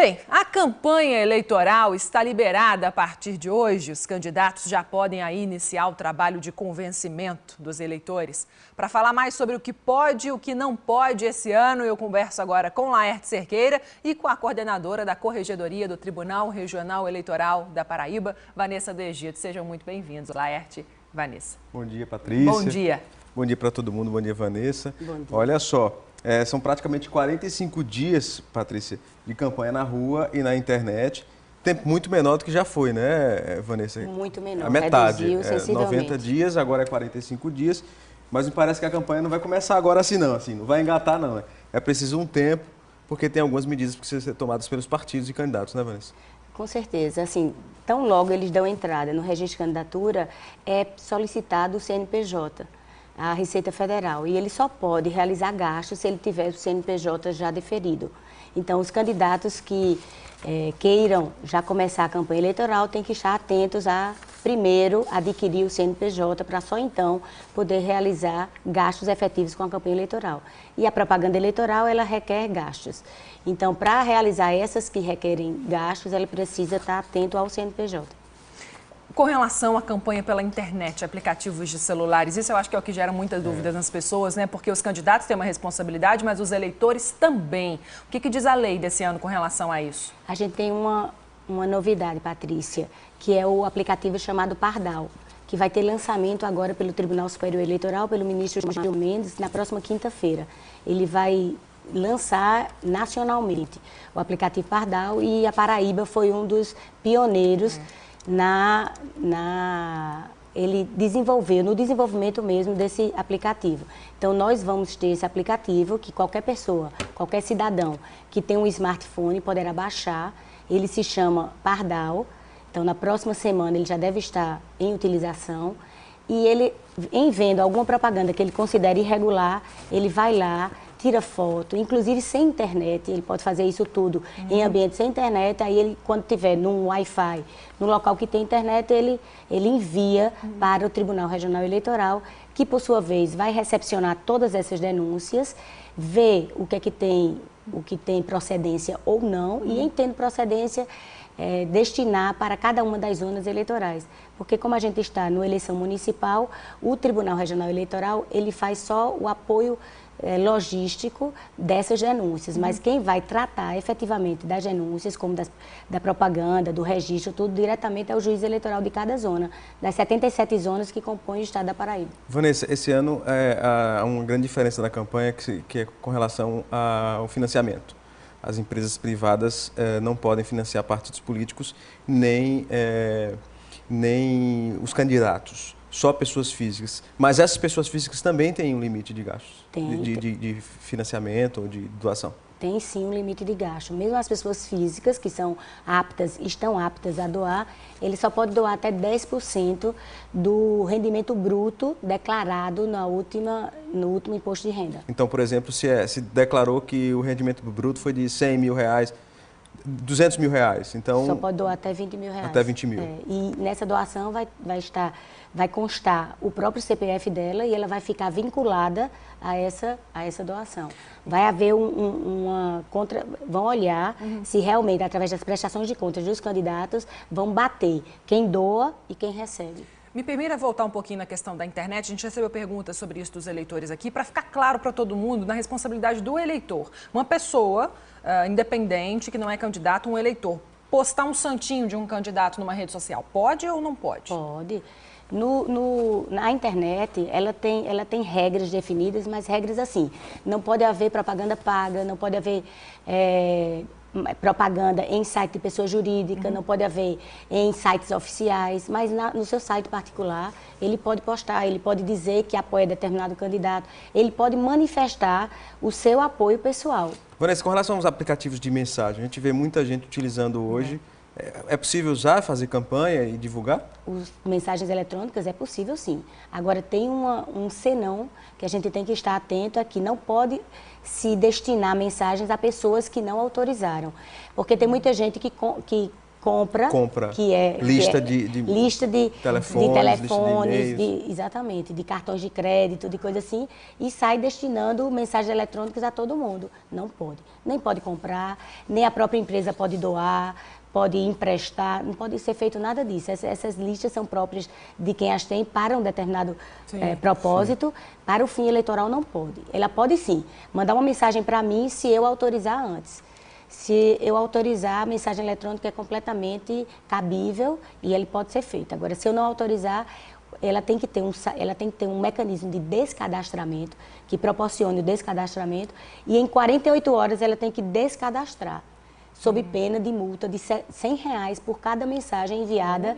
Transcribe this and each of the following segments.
Bem, a campanha eleitoral está liberada a partir de hoje. Os candidatos já podem aí iniciar o trabalho de convencimento dos eleitores. Para falar mais sobre o que pode e o que não pode esse ano, eu converso agora com Laerte Cerqueira e com a coordenadora da Corregedoria do Tribunal Regional Eleitoral da Paraíba, Vanessa do Egito. Sejam muito bem-vindos, Laerte, Vanessa. Bom dia, Patrícia. Bom dia. Bom dia para todo mundo, bom dia, Vanessa. Bom dia. Olha só, são praticamente 45 dias, Patrícia, de campanha na rua e na internet. Tempo muito menor do que já foi, né, Vanessa? Muito menor, a metade. Reduziu sensivelmente. 90 dias, agora é 45 dias. Mas me parece que a campanha não vai começar agora assim, não. Assim, não vai engatar, não. Né? É preciso um tempo, porque tem algumas medidas que precisam ser tomadas pelos partidos e candidatos, né, Vanessa? Com certeza. Assim, tão logo eles dão entrada no registro de candidatura, é solicitado o CNPJ, a Receita Federal, e ele só pode realizar gastos se ele tiver o CNPJ já deferido. Então, os candidatos que queiram já começar a campanha eleitoral têm que estar atentos a, primeiro, adquirir o CNPJ para só então poder realizar gastos efetivos com a campanha eleitoral. E a propaganda eleitoral, ela requer gastos. Então, para realizar essas que requerem gastos, ela precisa estar atento ao CNPJ. Com relação à campanha pela internet, aplicativos de celulares, isso eu acho que é o que gera muitas dúvidas nas pessoas, né? Porque os candidatos têm uma responsabilidade, mas os eleitores também. O que diz a lei desse ano com relação a isso? A gente tem uma novidade, Patrícia, que é o aplicativo chamado Pardal, que vai ter lançamento agora pelo Tribunal Superior Eleitoral, pelo ministro Gil Mendes, na próxima quinta-feira. Ele vai lançar nacionalmente o aplicativo Pardal e a Paraíba foi um dos pioneiros ele desenvolveu, no desenvolvimento mesmo desse aplicativo. Então, nós vamos ter esse aplicativo que qualquer pessoa, qualquer cidadão que tem um smartphone poderá baixar. Ele se chama Pardal. Então, na próxima semana ele já deve estar em utilização. E ele, em vendo alguma propaganda que ele considere irregular, ele vai lá, tira foto, inclusive sem internet, ele pode fazer isso tudo em ambiente sem internet, aí ele, quando tiver num Wi-Fi, no local que tem internet, ele envia para o Tribunal Regional Eleitoral, que por sua vez vai recepcionar todas essas denúncias, ver o que tem procedência ou não, e em tendo procedência, destinar para cada uma das zonas eleitorais. Porque como a gente está na eleição municipal, o Tribunal Regional Eleitoral, ele faz só o apoio logístico dessas denúncias, mas quem vai tratar efetivamente das denúncias, como da propaganda, do registro, tudo diretamente é o juiz eleitoral de cada zona, das 77 zonas que compõem o estado da Paraíba. Vanessa, esse ano há uma grande diferença na campanha que é com relação ao financiamento. As empresas privadas não podem financiar partidos políticos, nem os candidatos. Só pessoas físicas. Mas essas pessoas físicas também têm um limite de gastos? Tem. De financiamento ou de doação? Tem sim um limite de gasto. Mesmo as pessoas físicas que estão aptas a doar, ele só pode doar até 10% do rendimento bruto declarado no último imposto de renda. Então, por exemplo, se declarou que o rendimento bruto foi de 100 mil reais, 200 mil reais, então... Só pode doar até 20 mil reais. Até 20 mil. E nessa doação vai constar o próprio CPF dela e ela vai ficar vinculada a essa doação. Vai haver vão olhar se realmente, através das prestações de contas dos candidatos, vão bater quem doa e quem recebe. Me permita voltar um pouquinho na questão da internet. A gente recebeu perguntas sobre isso dos eleitores aqui, para ficar claro para todo mundo na responsabilidade do eleitor. Uma pessoa independente, que não é candidato, um eleitor, postar um santinho de um candidato numa rede social, pode ou não pode? Pode. Na internet, ela tem regras definidas, mas regras assim, não pode haver propaganda paga, não pode haver propaganda em site de pessoa jurídica, não pode haver em sites oficiais, mas no seu site particular, ele pode postar, ele pode dizer que apoia determinado candidato, ele pode manifestar o seu apoio pessoal. Vanessa, com relação aos aplicativos de mensagem, a gente vê muita gente utilizando hoje. É possível usar, fazer campanha e divulgar? As mensagens eletrônicas é possível, sim. Agora, tem um senão que a gente tem que estar atento a que não pode se destinar mensagens a pessoas que não autorizaram. Porque tem muita gente que compra que é lista lista de telefones, exatamente, de cartões de crédito, de coisa assim, e sai destinando mensagens eletrônicas a todo mundo. Não pode. Nem pode comprar, nem a própria empresa pode doar, pode emprestar, não pode ser feito nada disso. Essas listas são próprias de quem as tem para um determinado propósito. Para o fim eleitoral não pode. Ela pode sim mandar uma mensagem para mim se eu autorizar antes. Se eu autorizar, a mensagem eletrônica é completamente cabível e ele pode ser feito. Agora, se eu não autorizar, ela tem que ter um mecanismo de descadastramento que proporcione o descadastramento e em 48 horas ela tem que descadastrar, sob pena de multa de R$100 por cada mensagem enviada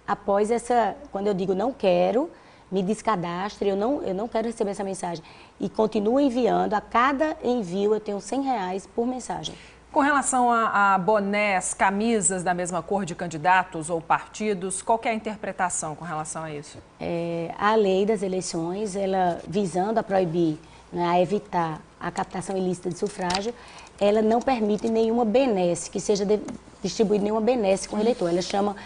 após essa, quando eu digo não quero, me descadastre, eu não quero receber essa mensagem e continuo enviando, a cada envio eu tenho R$100 por mensagem. Com relação a bonés, camisas da mesma cor de candidatos ou partidos, qual que é a interpretação com relação a isso? A lei das eleições, ela visando a proibir, né, a evitar a captação ilícita de sufrágio, ela não permite nenhuma benesse, que seja distribuída nenhuma benesse com o eleitor. Ela chama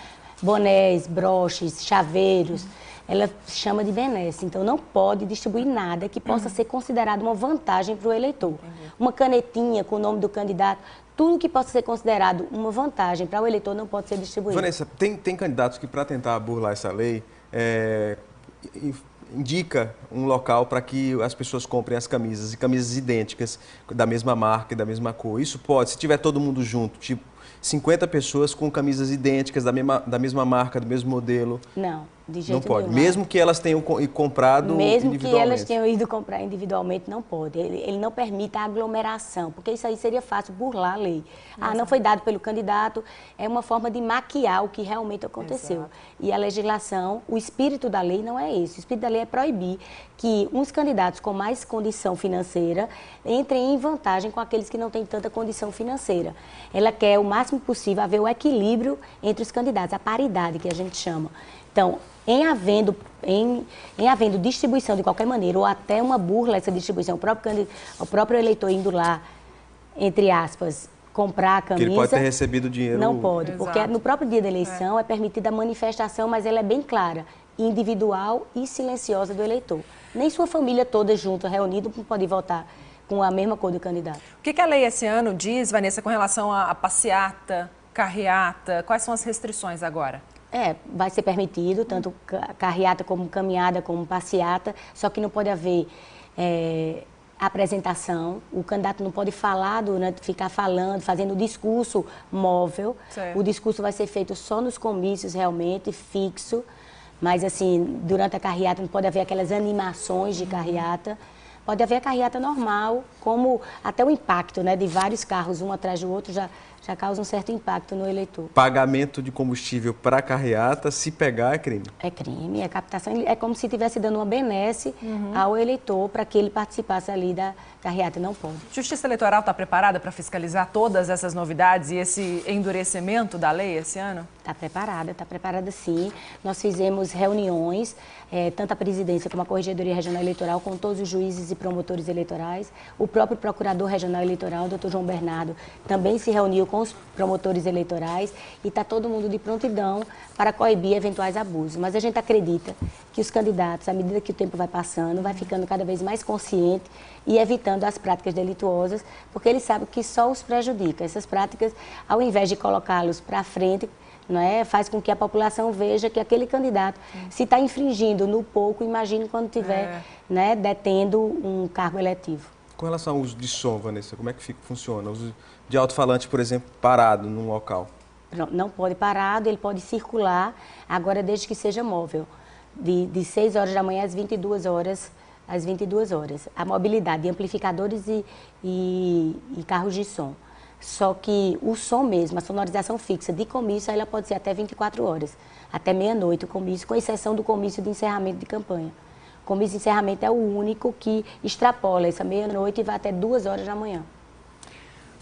bonés, broches, chaveiros, ela chama de benesse. Então, não pode distribuir nada que possa ser considerado uma vantagem para o eleitor. Entendi. Uma canetinha com o nome do candidato, tudo que possa ser considerado uma vantagem para o eleitor não pode ser distribuído. Vanessa, tem candidatos que, para tentar burlar essa lei, indica um local para que as pessoas comprem as camisas, e camisas idênticas, da mesma marca e da mesma cor. Isso pode, se tiver todo mundo junto, tipo 50 pessoas com camisas idênticas, da mesma marca, do mesmo modelo. Não, de jeito não pode. nenhum. Mesmo que elas tenham comprado Mesmo individualmente. que elas tenham ido comprar individualmente, não pode. Ele não permite a aglomeração, porque isso aí seria fácil burlar a lei. Não foi dado pelo candidato, é uma forma de maquiar o que realmente aconteceu. Exato. E a legislação, o espírito da lei não é esse. O espírito da lei é proibir que uns candidatos com mais condição financeira entrem em vantagem com aqueles que não têm tanta condição financeira. Ela quer o máximo possível haver o equilíbrio entre os candidatos, a paridade que a gente chama. Então, em havendo distribuição de qualquer maneira, ou até uma burla essa distribuição, o próprio eleitor indo lá, entre aspas, comprar a camisa... Que ele pode ter recebido dinheiro... Não pode, Exato. porque no próprio dia da eleição é permitida a manifestação, mas ela é bem clara, individual e silenciosa do eleitor. Nem sua família toda junta, reunida, pode votar com a mesma cor do candidato. O que a lei esse ano diz, Vanessa, com relação a passeata, carreata? Quais são as restrições agora? Vai ser permitido, tanto carreata como caminhada, como passeata, só que não pode haver apresentação, o candidato não pode falar ficar falando, fazendo discurso móvel. Certo. O discurso vai ser feito só nos comícios realmente, fixo, mas assim, durante a carreata não pode haver aquelas animações de carreata. Pode haver a carreata normal, como até o impacto, né, de vários carros um atrás do outro já causa um certo impacto no eleitor. Pagamento de combustível para carreata, se pegar, é crime. É crime, é captação, é como se estivesse dando uma benesse ao eleitor para que ele participasse ali da carreata, não pode. Justiça Eleitoral está preparada para fiscalizar todas essas novidades e esse endurecimento da lei esse ano? Está preparada sim. Nós fizemos reuniões, tanto a presidência como a Corregedoria Regional Eleitoral, com todos os juízes e promotores eleitorais. O próprio Procurador Regional Eleitoral, Dr. João Bernardo, também se reuniu com os promotores eleitorais e está todo mundo de prontidão para coibir eventuais abusos. Mas a gente acredita que os candidatos, à medida que o tempo vai passando, vai ficando cada vez mais consciente e evitando as práticas delituosas, porque eles sabem que só os prejudica. Essas práticas, ao invés de colocá-los para frente, faz com que a população veja que aquele candidato, se está infringindo no pouco, imagine quando estiver detendo um cargo eletivo. Com relação ao uso de som, Vanessa, como é que funciona? O uso de alto-falante, por exemplo, parado num local? Não pode parado, ele pode circular, agora desde que seja móvel, de 6 horas da manhã às 22 horas. A mobilidade de amplificadores e carros de som. Só que o som mesmo, a sonorização fixa de comício, ela pode ser até 24 horas, até meia-noite o comício, com exceção do comício de encerramento de campanha. O comício de encerramento é o único que extrapola essa meia-noite e vai até 2 horas da manhã.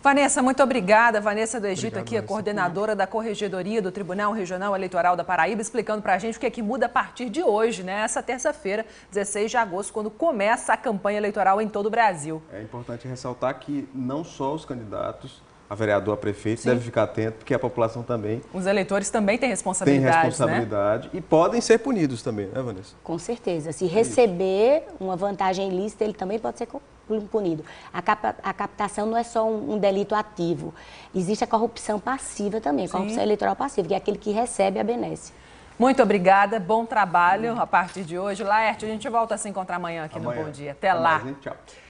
Vanessa, muito obrigada. Vanessa do Egito, Obrigado, aqui, a coordenadora da Corregedoria do Tribunal Regional Eleitoral da Paraíba, explicando para a gente o que é que muda a partir de hoje, essa terça-feira, 16 de agosto, quando começa a campanha eleitoral em todo o Brasil. É importante ressaltar que não só os candidatos, a vereador, a prefeito, deve ficar atento, porque a população também Os eleitores também têm responsabilidade, né? E podem ser punidos também, né, Vanessa? Com certeza. Se receber uma vantagem ilícita, ele também pode ser punido. A captação não é só um delito ativo. Existe a corrupção passiva também, corrupção eleitoral passiva, que é aquele que recebe a benesse. Muito obrigada, bom trabalho a partir de hoje. Laerte, a gente volta a se encontrar amanhã aqui no Bom Dia. Até lá. Tchau.